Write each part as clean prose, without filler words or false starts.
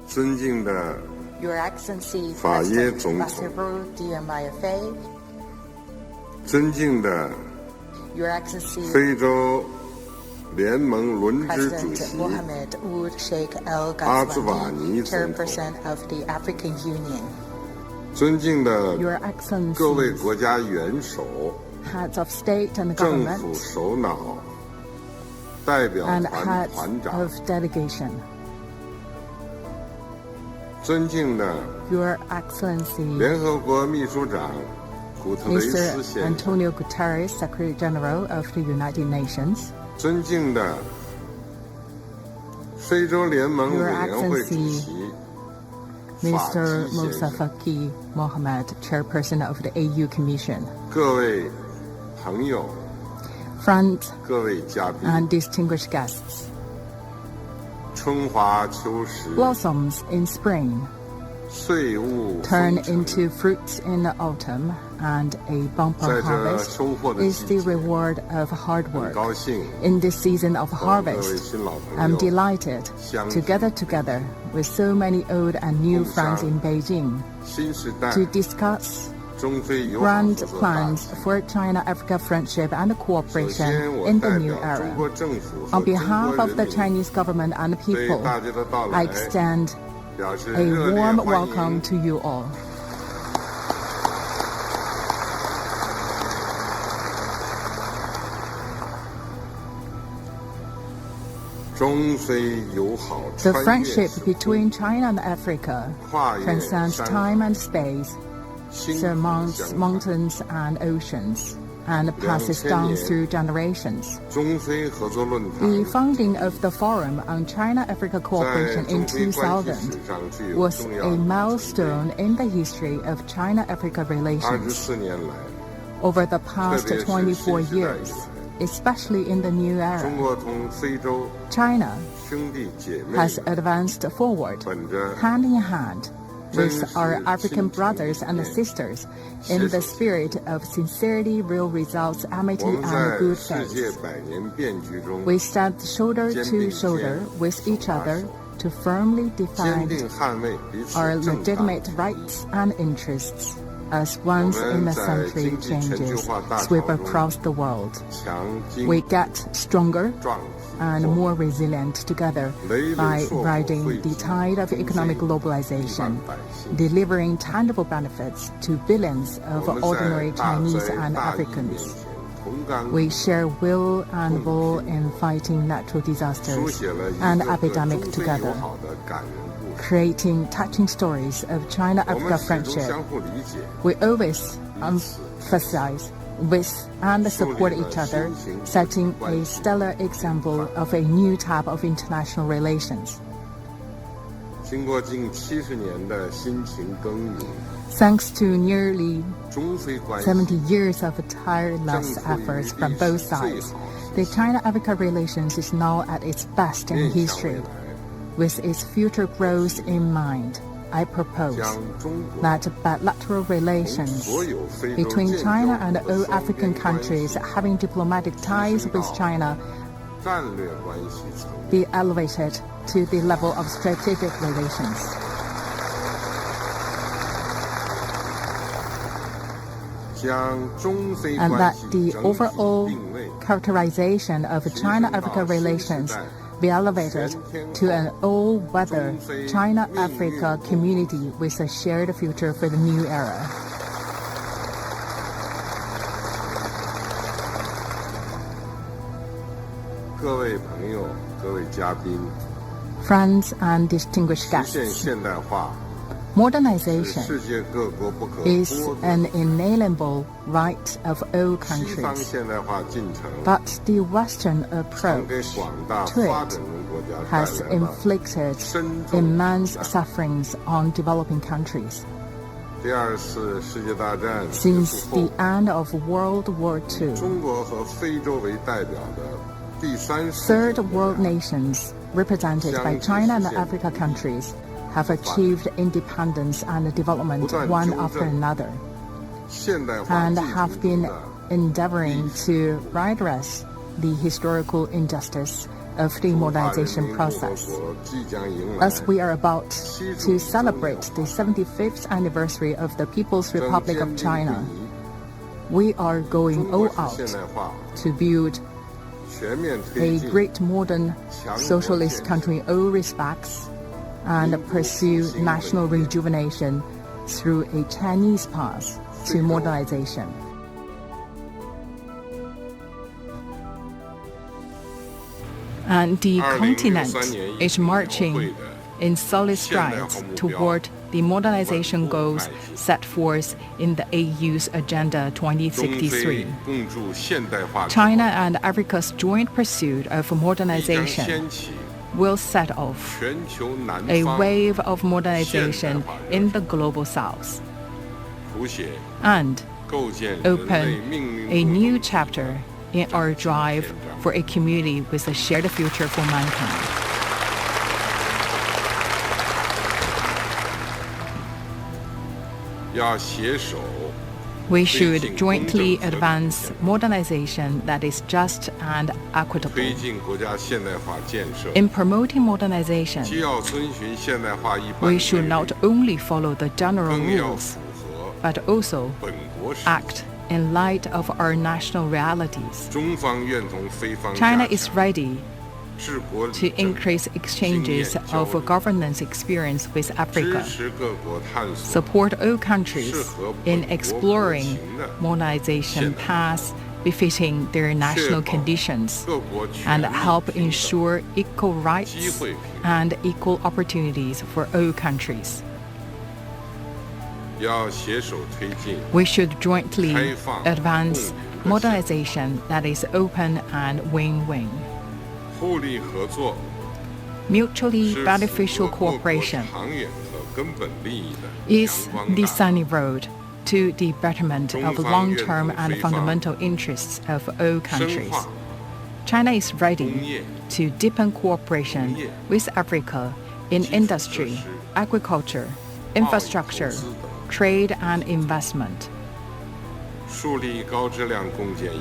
尊敬的 Your Excellency 法耶 President 总统 Bassirou Diomaye Faye, 尊敬的 Your Excellency 非洲联盟轮值主 President 席 Mohamed Ould Sheikh El 阿兹瓦尼 Ghazouani, 总统， Chairperson of the African Union, 尊敬的 Your 各位 Excellencies, 国家元首、 heads of state and 政 government, 府首脑、代表 and 团 heads 团长， of delegation. 尊敬的 Your Excellency, 联合国秘书长古特雷斯 Mr. 先生， Antonio Guterres, Secretary General of the United Nations, 尊敬的非洲联盟委 Your 员会主 Excellency 席法 Mr. 基先 Musa 生， Faki Mohamed, Chairperson of the AU Commission, 各位朋友、 friends 各位嘉宾， and distinguished guests. 春华秋实， Blossoms in spring 岁物 turn 丰成， into fruits in the autumn, and a 在 bumper 这 harvest 收获的 is 季 the 节， reward of hard 很 work. 高兴 In this season of 和各位 harvest, 新老朋 I'm 友 delighted 相聚 to gather together with so many old and new 共商 friends in Beijing 新时代 to discuss 中非友好 grand 合作大 plans 计。 for China-Africa friendship and 首 cooperation 先，我 in the 代 new 表中 era. 国政府和 On 中 behalf 国 of the 人民 Chinese government and 对 people, 大家的到 I 来 extend 表示 a 热烈 warm 欢 welcome 迎。 to you all. 中非友好 The 穿越 friendship 时空 between China and Africa 跨越 transcends 山 time and space, 心口 surmounts 相传 mountains and oceans, and passes 2000 down 年 through generations. 中非合作论 The 坛 founding of the Forum on China-Africa 在 Cooperation 中 in 非关系 2000史上具有 was 重要 a 的里程碑 milestone in the history of China-Africa relations. 24年来， Over the past 特别是 24新时代以 years, 来， especially in the new 中 era, 国同非洲 China 兄弟姐妹 has advanced forward 本着 hand in hand with真实 our African 亲情 brothers and 理念 sisters in the spirit of sincerity, real results, 我 amity, 们 and 在 good 世界 faith. 百年变局中 We stand shoulder 肩 to 并肩 shoulder with 手 each 拉 other 手 to firmly 坚 defend 定捍卫彼此 our 正当 legitimate 的 rights and interests as once in a 我们在 century 经济全球 changes 化大潮 sweep 中 across the world. 强经 We get stronger 壮 and 体 more resilient together 累累 by 硕果 riding 汇 the 集 tide of 中非 economic 亿万 globalization, 百姓 delivering tangible benefits to billions of 我们 ordinary 在大 Chinese 灾 and 大疫面 Africans. 前同甘 We share will and will in fighting natural 书 disasters 写了一 and 个个 epidemic 中非友 together, 好的感人故事 creating touching stories of 我 China-Africa 们始终 friendship. 相互理解 We always emphasize with and support each other, setting a stellar example of a new type of international relations. 经过近70年的辛勤耕耘 Thanks to nearly 中非关系 70 years of tireless efforts from both sides, the China-Africa relations is now at its best in 面向未 history. 来 With its future growth in mind, I propose 将中国 that bilateral 同 relations 所有非洲 between 建 China 交 and 和 all 双 African 边关 countries 系 having diplomatic ties with China 战略关系层面 be elevated to the level of strategic relations. 将中非 And 关 that 系 the 整体 overall 定位 characterization of China-Africa relations be elevated to an all-weather China-Africa community with a shared future for the new era. 各位朋友、各位嘉宾， Friends and distinguished 实现 guests, 现代化是 modernization 世界各国不可 is 剥夺 an inalienable right of all 西方 countries. 现代化进程 But the Western 曾给 approach 广大 to 发 it 展中国家带 has 来了 inflicted 深重 immense 的 sufferings on developing countries. 第二次世界大战结 Since 束后 the，end of World War II, 中国和非洲为代表的第三世 third 界国 world 家 nations represented by China and Africa countries have achieved independence and development one after another, 现代化 and 进 have 程中 been 的 endeavoring to redress the historical injustice of the modernization process. As we are about to celebrate the 75th anniversary of the People's Republic of China, we are going all out to build a great modern socialist country in all respects and pursue national rejuvenation through a Chinese path to modernization. And the continent is marching in solid strides toward the modernization goals set forth in the AU's Agenda 2063. China and Africa's joint pursuit of modernization will set off a wave of modernization in the global south and open a new chapter in our drive for a community with a shared future for mankind. We should jointly advance modernization that is just and equitable. In promoting modernization, we should not only follow the general rules, but also act in light of our national realities. China is ready to increase exchanges of governance experience with Africa, support all countries in exploring modernization paths befitting their national conditions, and help ensure equal rights and equal opportunities for all countries. We should jointly advance modernization that is open and win-win. Mutually beneficial cooperation is the sunny road to the betterment of long-term and fundamental interests of all countries. China is ready to deepen cooperation with Africa in industry, agriculture, infrastructure, trade and investment.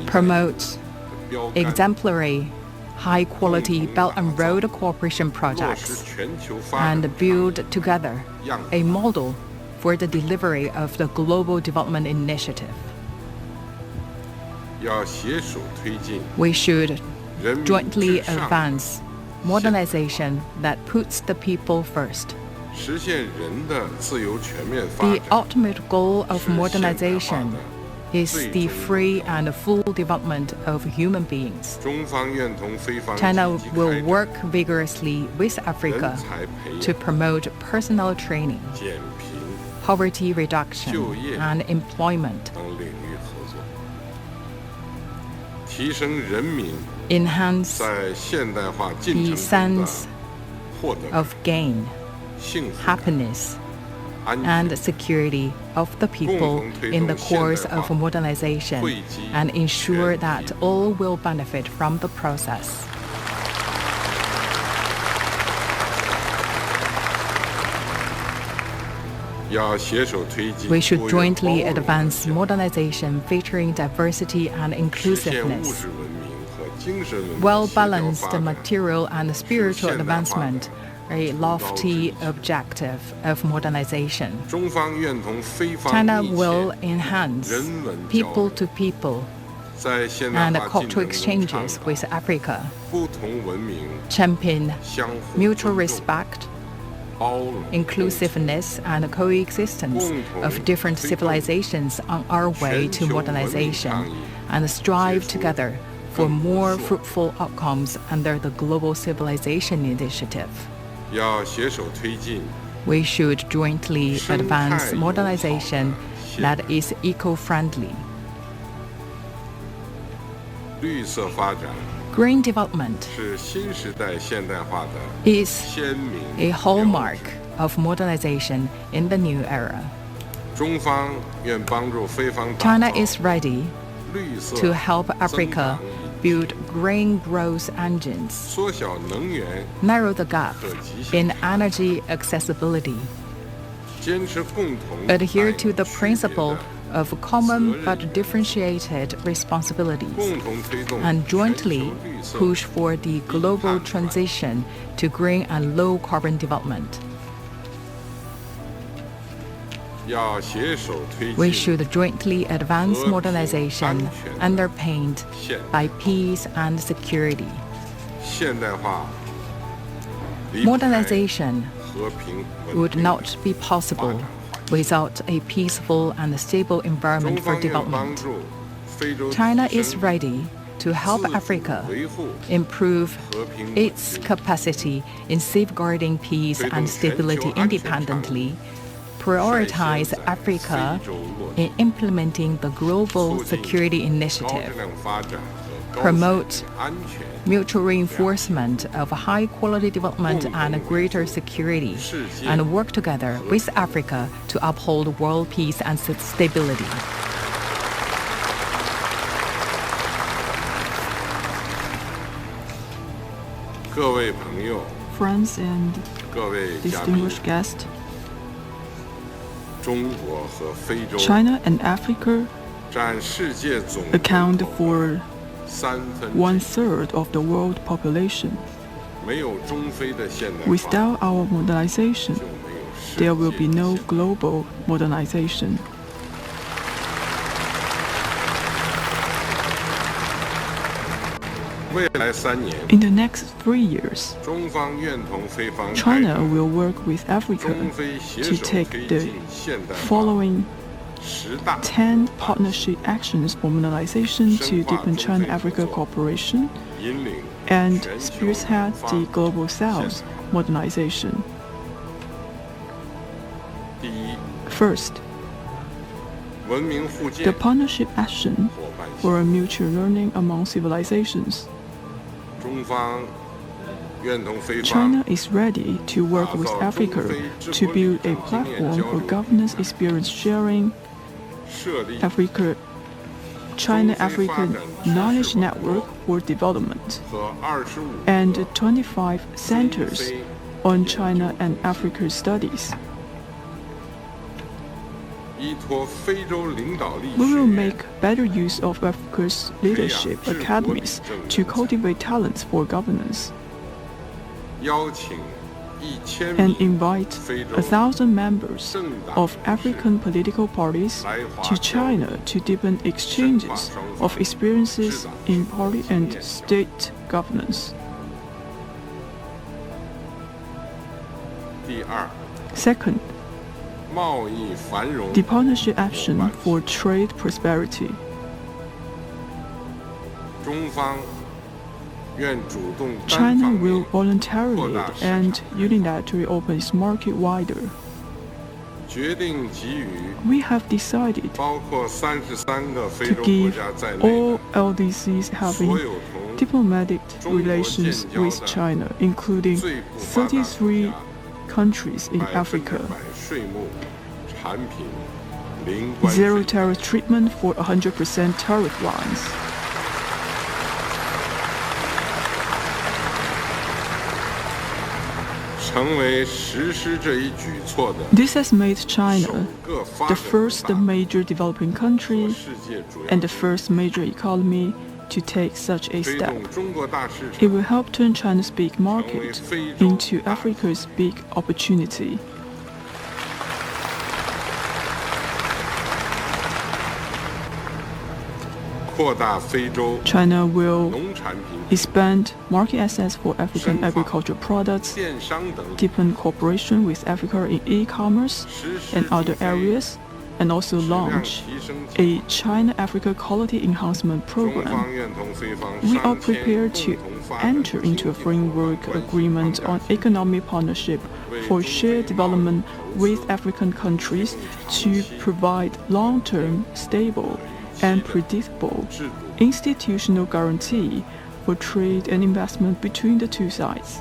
Promote exemplary high-quality Belt and Road cooperation projects and build together a model for the delivery of the Global Development Initiative. We should jointly advance modernization that puts the people first. The ultimate goal of modernization is the free and full development of human beings. China will work vigorously with Africa to promote personal training, poverty reduction, and employment. Enhance the sense of gain, happiness, and security of the people in the course of modernization, and ensure that all will benefit from the process. We should jointly advance modernization featuring diversity and inclusiveness, well-balanced material and spiritual advancement, a lofty objective of modernization. China will enhance people-to-people and cultural exchanges with Africa, champion mutual respect, inclusiveness, and coexistence of different civilizations on our way to modernization, and strive together for more fruitful outcomes under the Global Civilization Initiative. We should jointly advance modernization that is eco-friendly. Green development is a hallmark of modernization in the new era. China is ready to help Africa build green growth engines, narrow the gap in energy accessibility, adhere to the principle of common but differentiated responsibilities, and jointly push for the global transition to green and low-carbon development. We should jointly advance modernization underpinned by peace and security. Modernization would not be possible without a peaceful and stable environment for development. China is ready to help Africa improve its capacity in safeguarding peace and stability independently, prioritize Africa in implementing the Global Security Initiative, promote mutual reinforcement of high-quality development and greater security, and work together with Africa to uphold world peace and stability. Friends and distinguished guests, China and Africa account for 1/3 of the world population. Without our modernization, there will be no global modernization. In the next 3 years, China will work with Africa to take the following 10 partnership actions for modernization to deepen China-Africa cooperation and spearhead the Global South modernization. First, the partnership action for mutual learning among civilizations. China is ready to work with Africa to build a platform for governance experience sharing, China-African Knowledge Network for Development, and 25 centers on China and Africa studies. We will make better use of Africa's leadership academies to cultivate talents for governance and invite 1,000 members of African political parties to China to deepen exchanges of experiences in party and state governance. Second, the partnership action for trade prosperity. China will voluntarily and unilaterally open its market wider. We have decided to give all LDCs having diplomatic relations with China, including 33 countries in Africa, zero tariff treatment for 100% tariff lines. This has made China the first major developing country and the first major economy to take such a step. It will help turn China's big market into Africa's big opportunity. China will expand market access for African agricultural products, deepen cooperation with Africa in e-commerce and other areas, and also launch a China-Africa Quality Enhancement Program. We are prepared to enter into a framework agreement on economic partnership for shared development with African countries to provide long-term, stable, and predictable institutional guarantee for trade and investment between the two sides.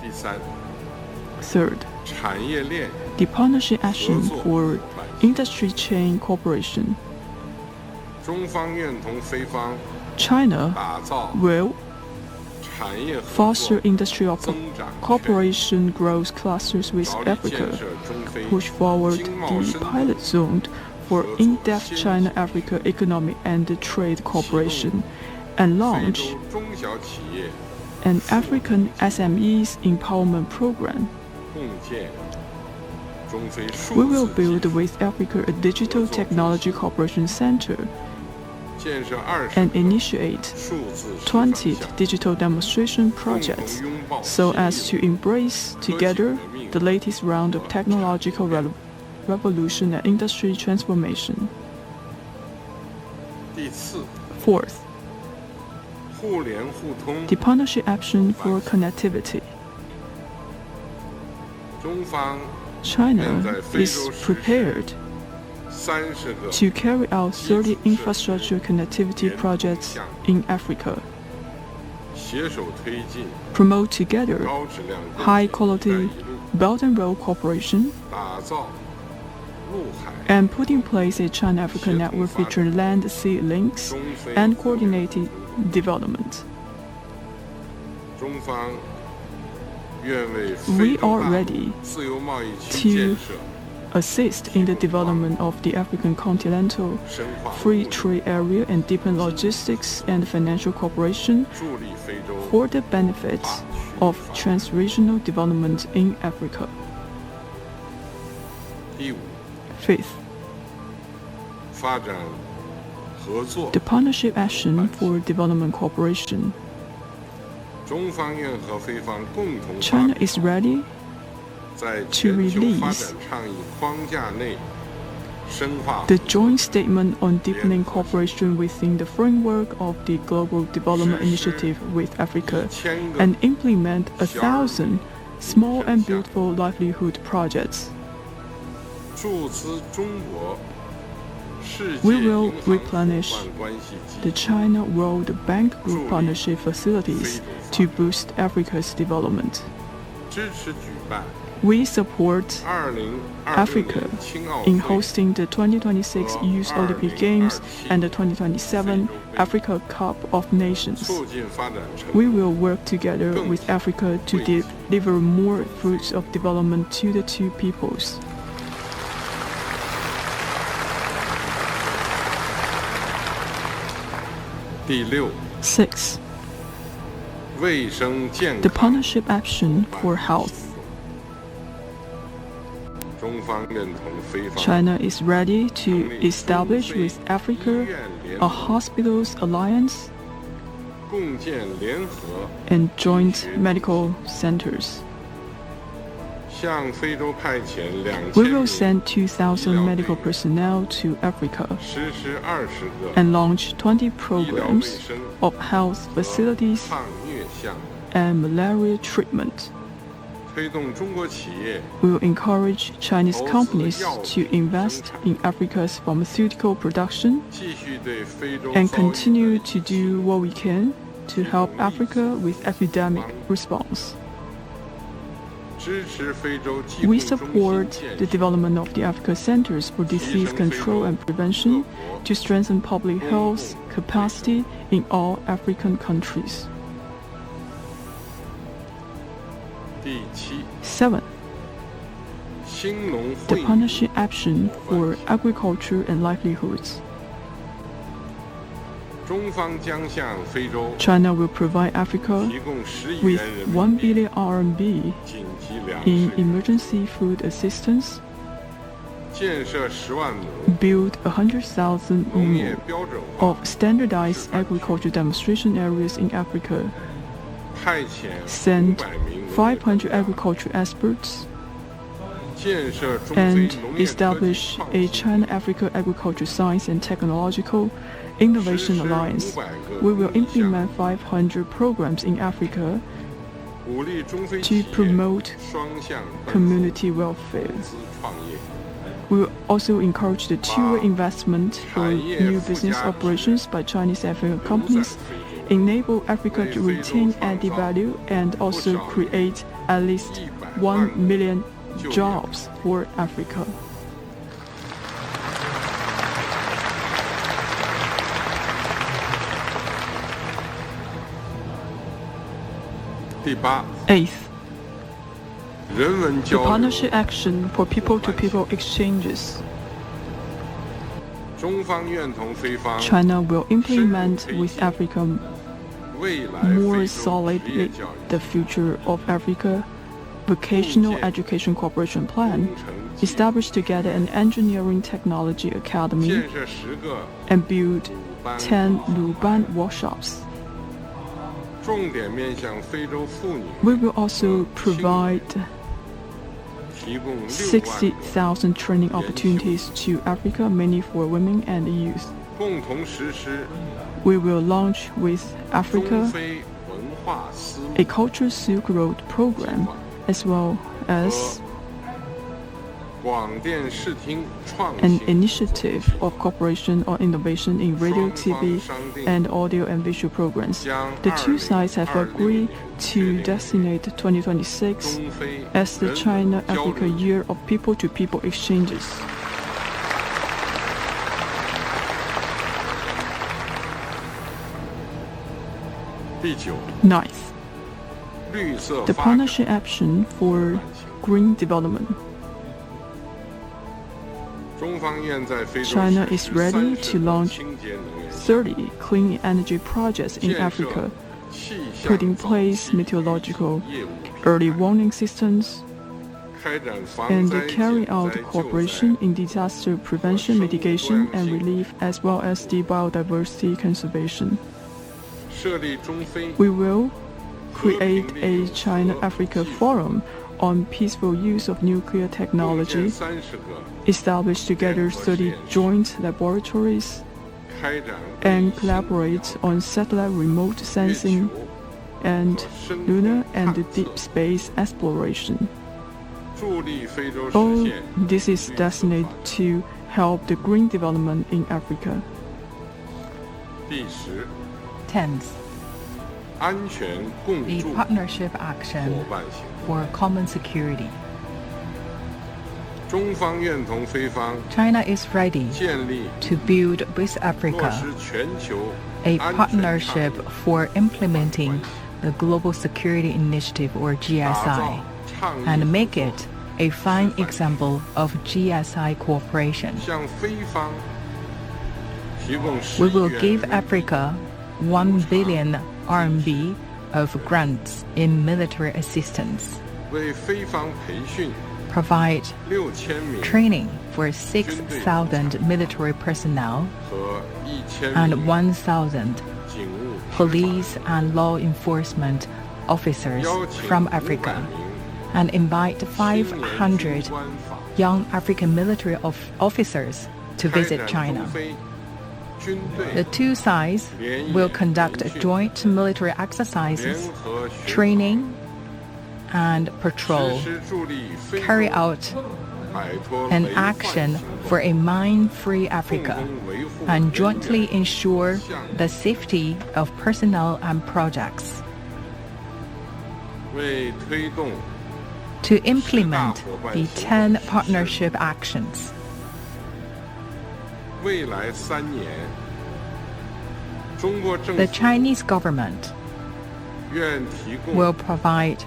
Third, the partnership action for industry chain cooperation. China will foster industrial cooperation growth clusters with Africa, push forward the pilot zone for in-depth China-Africa economic and trade cooperation and launch an African SMEs empowerment program. We will build with Africa a digital technology cooperation center and initiate 20 digital demonstration projects so as to embrace together the latest round of technological revolution and industry transformation. Fourth, the partnership action for connectivity. China is prepared to carry out 30 infrastructure connectivity projects in Africa, promote together high-quality Belt and Road cooperation, and put in place a China-Africa network featuring land-sea links and coordinated development. We are ready to assist in the development of the African continental free trade area and deepen logistics and financial cooperation for the benefit of trans-regional development in Africa. Fifth, the partnership action for development cooperation. China is ready to release the joint statement on deepening cooperation within the framework of the Global Development Initiative with Africa and implement 1,000 small and beautiful livelihood projects. We will replenish the China World Bank Group partnership facilities to boost Africa's development. We support Africa in hosting the 2026 Youth Olympic Games and the 2027 Africa Cup of Nations. We will work together with Africa to deliver more fruits of development to the two peoples. Six, the partnership action for health. China is ready to establish with Africa a hospitals alliance and joint medical centers. We will send 2,000 medical personnel to Africa and launch 20 programs of health facilities and malaria treatment. We will encourage Chinese companies to invest in Africa's pharmaceutical production and continue to do what we can to help Africa with epidemic response. We support the development of the Africa Centers for Disease Control and Prevention to strengthen public health capacity in all African countries. 7. The partnership action for agriculture and livelihoods. China will provide Africa with 1 billion RMB in emergency food assistance, build 100,000 more of standardized agriculture demonstration areas in Africa, send 500 agriculture experts, and establish a China-Africa Agriculture Science and Technological Innovation Alliance. We will implement 500 programs in Africa to promote community welfare. We will also encourage the two-way investment for new business operations by Chinese African companies, enable Africa to retain added value, and also create at least 1 million jobs for Africa. Eighth, the partnership action for people-to-people exchanges. China will implement with Africa more solidly the Future of Africa Vocational Education Cooperation Plan, establish together an engineering technology academy, and build 10 Luban workshops. We will also provide 60,000 training opportunities to Africa, mainly for women and youth. We will launch with Africa a Cultural Silk Road program, as well as an initiative of cooperation on innovation in radio, TV, and audio and visual programs. The two sides have agreed to designate 2026 as the China-Africa Year of People-to-People Exchanges. Ninth, the Partnership Action for Green Development. China is ready to launch 30 clean energy projects in Africa, put in place meteorological early warning systems, and carry out cooperation in disaster prevention, mitigation, and relief, as well as the biodiversity conservation. We will create a China-Africa Forum on peaceful use of nuclear technology, establish together 30 joint laboratories, and collaborate on satellite remote sensing and lunar and deep space exploration. All this is destined to help the green development in Africa. 10th, the Partnership Action for Common Security. China is ready to build with Africa a partnership for implementing the Global Security Initiative, or GSI, and make it a fine example of GSI cooperation. We will give Africa 1 billion RMB of grants in military assistance, provide training for 6,000 military personnel and 1,000 police and law enforcement officers from Africa, and invite 500 young African military officers to visit China. The two sides will conduct joint military exercises, training, and patrol, carry out an action for a mine-free Africa, and jointly ensure the safety of personnel and projects. To implement the 10 partnership actions, the Chinese government will provide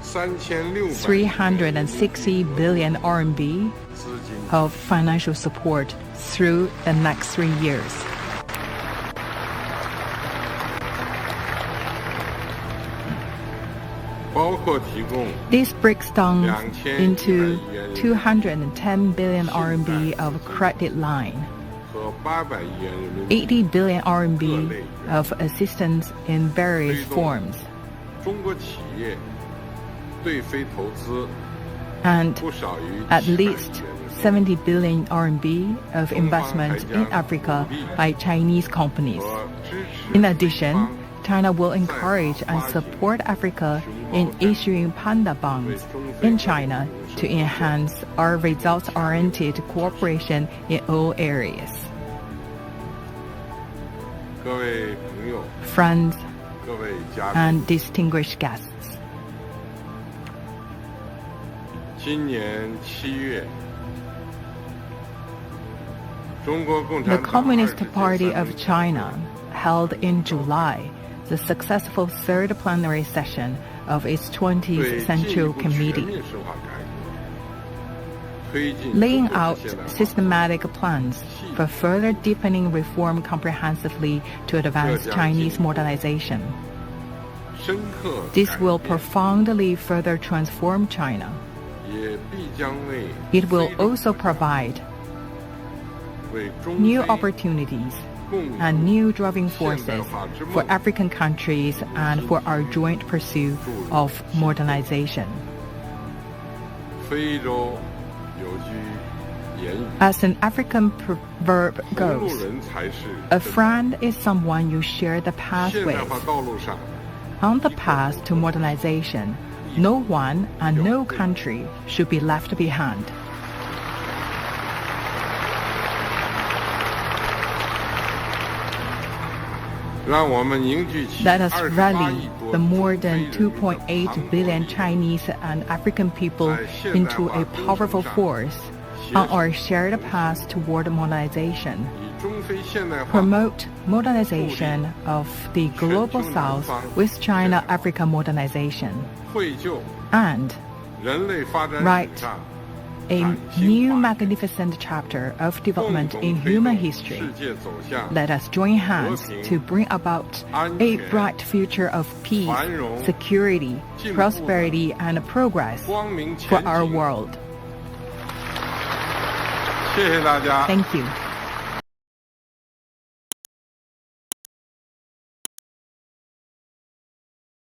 360 billion RMB of financial support through the next 3 years. This breaks down into 210 billion RMB of credit line, 80 billion RMB of assistance in various forms, and at least 70 billion RMB of investment in Africa by Chinese companies. In addition, China will encourage and support Africa in issuing panda bonds in China to enhance our results-oriented cooperation in all areas. Friends and distinguished guests, the Communist Party of China held in July the successful third plenary session of its 20th Central Committee. laying out systematic plans for further deepening reform comprehensively to advance Chinese modernization. This will profoundly further transform China. It will also provide new opportunities and new driving forces for African countries and for our joint pursuit of modernization. As an African proverb goes, a friend is someone you share the path with. On the path to modernization, no one and no country should be left behind. Let us rally the more than 2.8 billion Chinese and African people into a powerful force on our shared path toward modernization. Promote modernization of the Global South with China-Africa modernization. And write a new magnificent chapter of development in human history. Let us join hands to bring about a bright future of peace, security, prosperity, and progress for our world. Thank you.